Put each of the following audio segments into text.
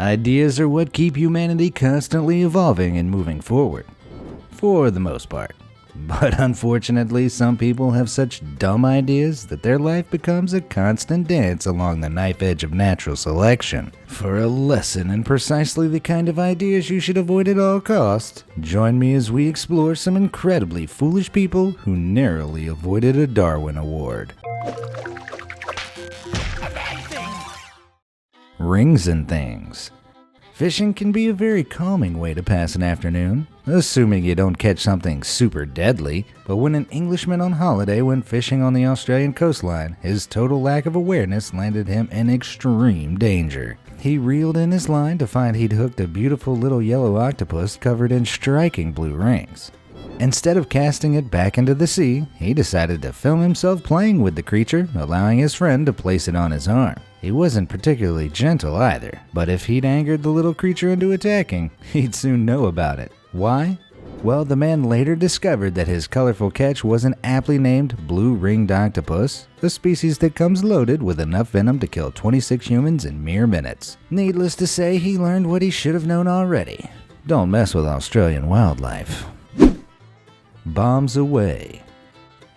Ideas are what keep humanity constantly evolving and moving forward, for the most part. But unfortunately, some people have such dumb ideas that their life becomes a constant dance along the knife edge of natural selection. For a lesson in precisely the kind of ideas you should avoid at all costs, join me as we explore some incredibly foolish people who narrowly avoided a Darwin Award. Rings and things. Fishing can be a very calming way to pass an afternoon, assuming you don't catch something super deadly. But when an Englishman on holiday went fishing on the Australian coastline, his total lack of awareness landed him in extreme danger. He reeled in his line to find he'd hooked a beautiful little yellow octopus covered in striking blue rings. Instead of casting it back into the sea, he decided to film himself playing with the creature, allowing his friend to place it on his arm. He wasn't particularly gentle either, but if he'd angered the little creature into attacking, he'd soon know about it. Why? Well, the man later discovered that his colorful catch was an aptly named blue-ringed octopus, a species that comes loaded with enough venom to kill 26 humans in mere minutes. Needless to say, he learned what he should have known already. Don't mess with Australian wildlife. Bombs away.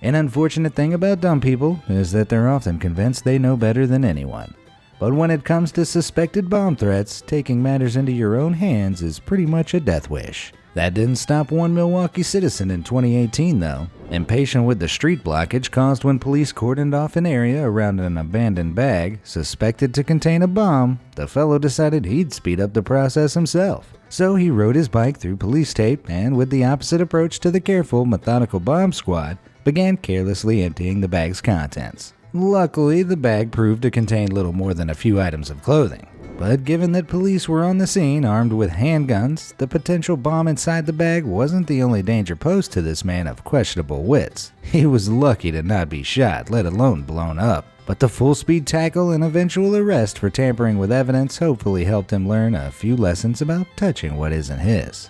An unfortunate thing about dumb people is that they're often convinced they know better than anyone. But when it comes to suspected bomb threats, taking matters into your own hands is pretty much a death wish. That didn't stop one Milwaukee citizen in 2018 though. Impatient with the street blockage caused when police cordoned off an area around an abandoned bag suspected to contain a bomb, the fellow decided he'd speed up the process himself. So he rode his bike through police tape and, with the opposite approach to the careful, methodical bomb squad, began carelessly emptying the bag's contents. Luckily, the bag proved to contain little more than a few items of clothing. But given that police were on the scene armed with handguns, the potential bomb inside the bag wasn't the only danger posed to this man of questionable wits. He was lucky to not be shot, let alone blown up. But the full-speed tackle and eventual arrest for tampering with evidence hopefully helped him learn a few lessons about touching what isn't his.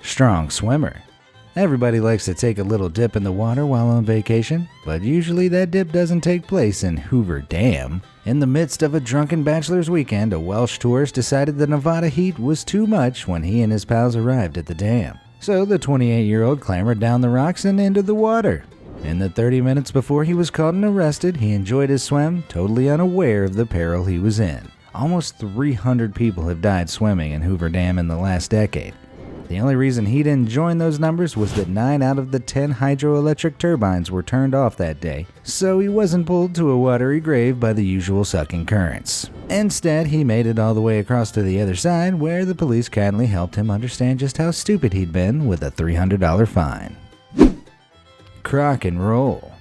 Strong swimmer. Everybody likes to take a little dip in the water while on vacation, but usually that dip doesn't take place in Hoover Dam. In the midst of a drunken bachelor's weekend, a Welsh tourist decided the Nevada heat was too much when he and his pals arrived at the dam. So the 28-year-old clambered down the rocks and into the water. In the 30 minutes before he was caught and arrested, he enjoyed his swim, totally unaware of the peril he was in. Almost 300 people have died swimming in Hoover Dam in the last decade. The only reason he didn't join those numbers was that 9 out of the 10 hydroelectric turbines were turned off that day, so he wasn't pulled to a watery grave by the usual sucking currents. Instead, he made it all the way across to the other side, where the police kindly helped him understand just how stupid he'd been with a $300 fine. Crock and roll.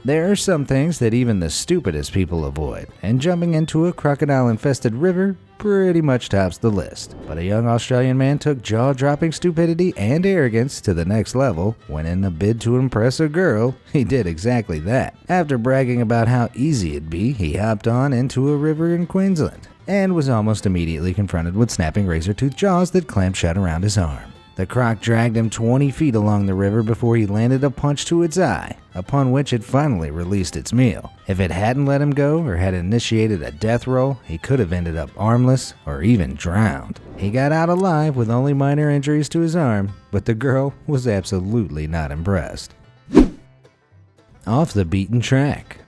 There are some things that even the stupidest people avoid, and jumping into a crocodile-infested river pretty much tops the list. But a young Australian man took jaw-dropping stupidity and arrogance to the next level when, in a bid to impress a girl, he did exactly that. After bragging about how easy it'd be, he hopped on into a river in Queensland and was almost immediately confronted with snapping razor-toothed jaws that clamped shut around his arm. The croc dragged him 20 feet along the river before he landed a punch to its eye, upon which it finally released its meal. If it hadn't let him go or had initiated a death roll, he could have ended up armless or even drowned. He got out alive with only minor injuries to his arm, but the girl was absolutely not impressed. Off the beaten track.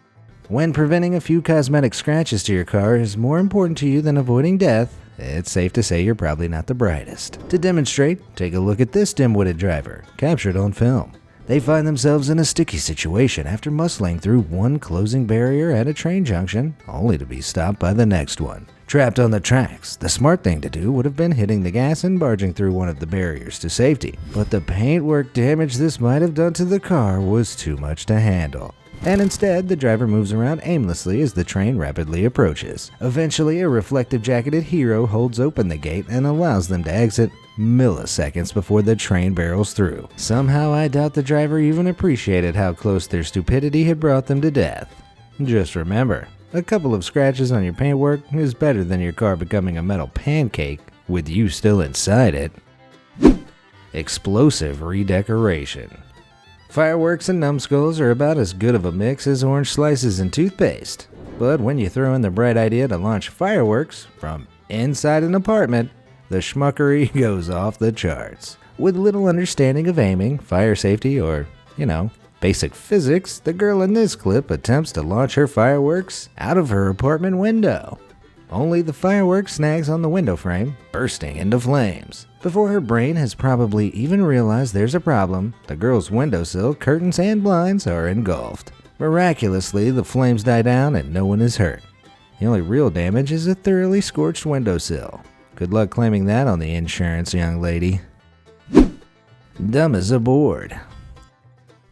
When preventing a few cosmetic scratches to your car is more important to you than avoiding death, it's safe to say you're probably not the brightest. To demonstrate, take a look at this dim-witted driver, captured on film. They find themselves in a sticky situation after muscling through one closing barrier at a train junction, only to be stopped by the next one. Trapped on the tracks, the smart thing to do would have been hitting the gas and barging through one of the barriers to safety. But the paintwork damage this might have done to the car was too much to handle. And instead, the driver moves around aimlessly as the train rapidly approaches. Eventually, a reflective jacketed hero holds open the gate and allows them to exit milliseconds before the train barrels through. Somehow, I doubt the driver even appreciated how close their stupidity had brought them to death. Just remember, a couple of scratches on your paintwork is better than your car becoming a metal pancake with you still inside it. Explosive redecoration. Fireworks and numbskulls are about as good of a mix as orange slices and toothpaste. But when you throw in the bright idea to launch fireworks from inside an apartment, the schmuckery goes off the charts. With little understanding of aiming, fire safety, or, basic physics, the girl in this clip attempts to launch her fireworks out of her apartment window. Only the firework snags on the window frame, bursting into flames. Before her brain has probably even realized there's a problem, the girl's windowsill, curtains, and blinds are engulfed. Miraculously, the flames die down and no one is hurt. The only real damage is a thoroughly scorched windowsill. Good luck claiming that on the insurance, young lady. Dumb as a board.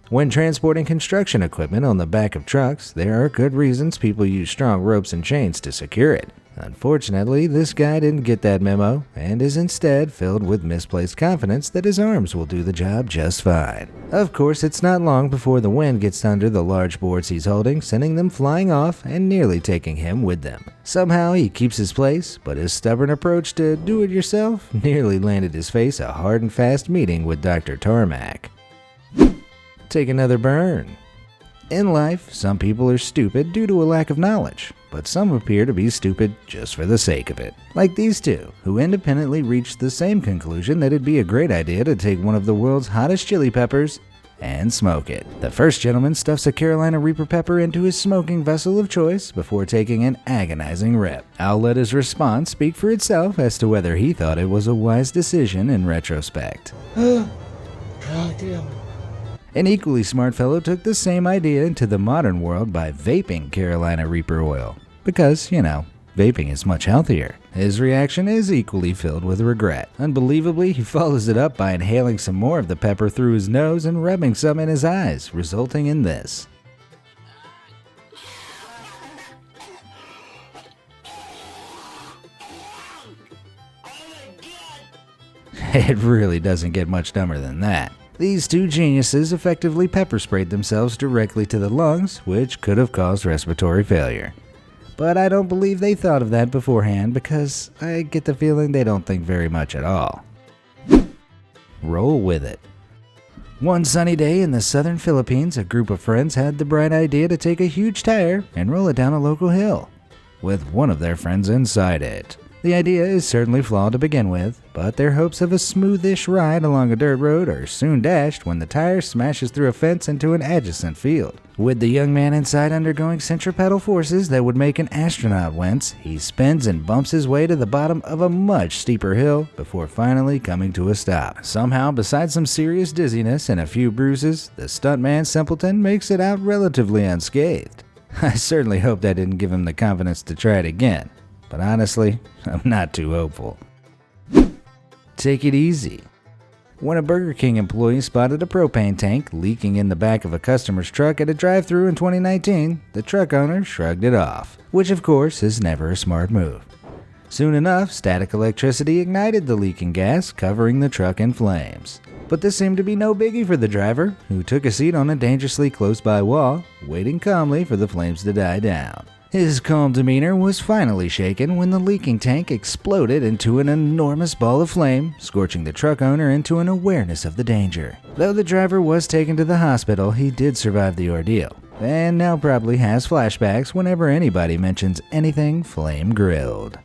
When transporting construction equipment on the back of trucks, there are good reasons people use strong ropes and chains to secure it. Unfortunately, this guy didn't get that memo and is instead filled with misplaced confidence that his arms will do the job just fine. Of course, it's not long before the wind gets under the large boards he's holding, sending them flying off and nearly taking him with them. Somehow he keeps his place, but his stubborn approach to do-it-yourself nearly landed his face a hard and fast meeting with Dr. Tarmac. Take another burn. In life, some people are stupid due to a lack of knowledge, but some appear to be stupid just for the sake of it. Like these two, who independently reached the same conclusion that it'd be a great idea to take one of the world's hottest chili peppers and smoke it. The first gentleman stuffs a Carolina Reaper pepper into his smoking vessel of choice before taking an agonizing rip. I'll let his response speak for itself as to whether he thought it was a wise decision in retrospect. An equally smart fellow took the same idea into the modern world by vaping Carolina Reaper oil. Because, vaping is much healthier. His reaction is equally filled with regret. Unbelievably, he follows it up by inhaling some more of the pepper through his nose and rubbing some in his eyes, resulting in this. It really doesn't get much dumber than that. These two geniuses effectively pepper sprayed themselves directly to the lungs, which could have caused respiratory failure. But I don't believe they thought of that beforehand because I get the feeling they don't think very much at all. Roll with it. One sunny day in the southern Philippines, a group of friends had the bright idea to take a huge tire and roll it down a local hill, with one of their friends inside it. The idea is certainly flawed to begin with, but their hopes of a smoothish ride along a dirt road are soon dashed when the tire smashes through a fence into an adjacent field. With the young man inside undergoing centripetal forces that would make an astronaut wince, he spins and bumps his way to the bottom of a much steeper hill before finally coming to a stop. Somehow, besides some serious dizziness and a few bruises, the stuntman simpleton makes it out relatively unscathed. I certainly hope that didn't give him the confidence to try it again. But honestly, I'm not too hopeful. Take it easy. When a Burger King employee spotted a propane tank leaking in the back of a customer's truck at a drive-thru in 2019, the truck owner shrugged it off, which of course is never a smart move. Soon enough, static electricity ignited the leaking gas, covering the truck in flames. But this seemed to be no biggie for the driver, who took a seat on a dangerously close-by wall, waiting calmly for the flames to die down. His calm demeanor was finally shaken when the leaking tank exploded into an enormous ball of flame, scorching the truck owner into an awareness of the danger. Though the driver was taken to the hospital, he did survive the ordeal, and now probably has flashbacks whenever anybody mentions anything flame-grilled.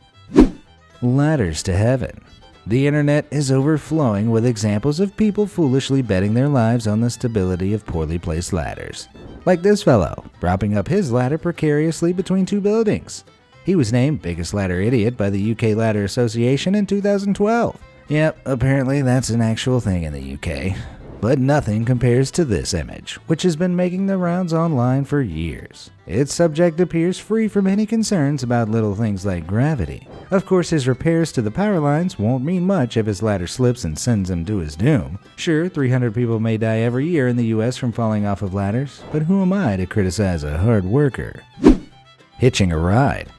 Ladders to heaven. The internet is overflowing with examples of people foolishly betting their lives on the stability of poorly placed ladders. Like this fellow, propping up his ladder precariously between two buildings. He was named Biggest Ladder Idiot by the UK Ladder Association in 2012. Yep, apparently that's an actual thing in the UK. But nothing compares to this image, which has been making the rounds online for years. Its subject appears free from any concerns about little things like gravity. Of course, his repairs to the power lines won't mean much if his ladder slips and sends him to his doom. Sure, 300 people may die every year in the US from falling off of ladders, but who am I to criticize a hard worker? Hitching a ride.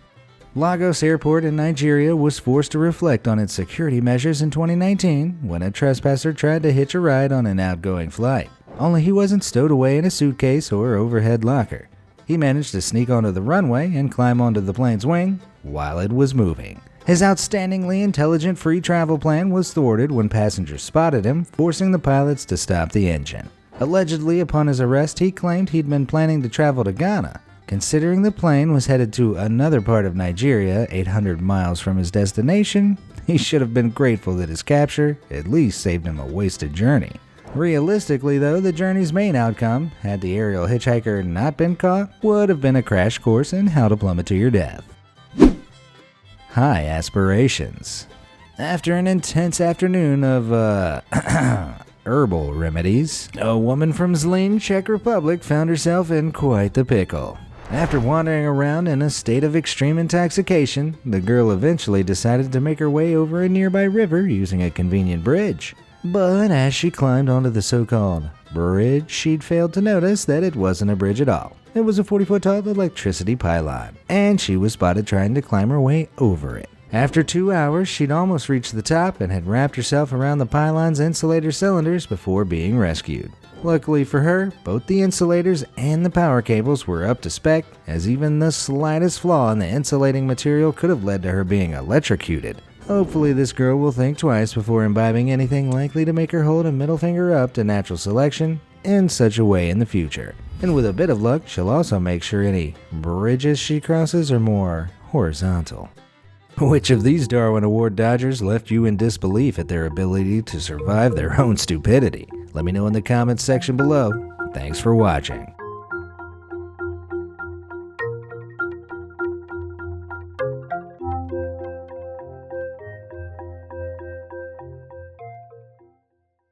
Lagos Airport in Nigeria was forced to reflect on its security measures in 2019 when a trespasser tried to hitch a ride on an outgoing flight. Only he wasn't stowed away in a suitcase or overhead locker. He managed to sneak onto the runway and climb onto the plane's wing while it was moving. His outstandingly intelligent free travel plan was thwarted when passengers spotted him, forcing the pilots to stop the engine. Allegedly, upon his arrest, he claimed he'd been planning to travel to Ghana. Considering the plane was headed to another part of Nigeria, 800 miles from his destination, he should have been grateful that his capture at least saved him a wasted journey. Realistically, though, the journey's main outcome, had the aerial hitchhiker not been caught, would have been a crash course in how to plummet to your death. High aspirations. After an intense afternoon of, herbal remedies, a woman from Zlin, Czech Republic found herself in quite the pickle. After wandering around in a state of extreme intoxication, the girl eventually decided to make her way over a nearby river using a convenient bridge. But as she climbed onto the so-called bridge, she'd failed to notice that it wasn't a bridge at all. It was a 40-foot tall electricity pylon, and she was spotted trying to climb her way over it. After 2 hours, she'd almost reached the top and had wrapped herself around the pylon's insulator cylinders before being rescued. Luckily for her, both the insulators and the power cables were up to spec, as even the slightest flaw in the insulating material could have led to her being electrocuted. Hopefully this girl will think twice before imbibing anything likely to make her hold a middle finger up to natural selection in such a way in the future. And with a bit of luck, she'll also make sure any bridges she crosses are more horizontal. Which of these Darwin Award dodgers left you in disbelief at their ability to survive their own stupidity? Let me know in the comments section below. Thanks for watching.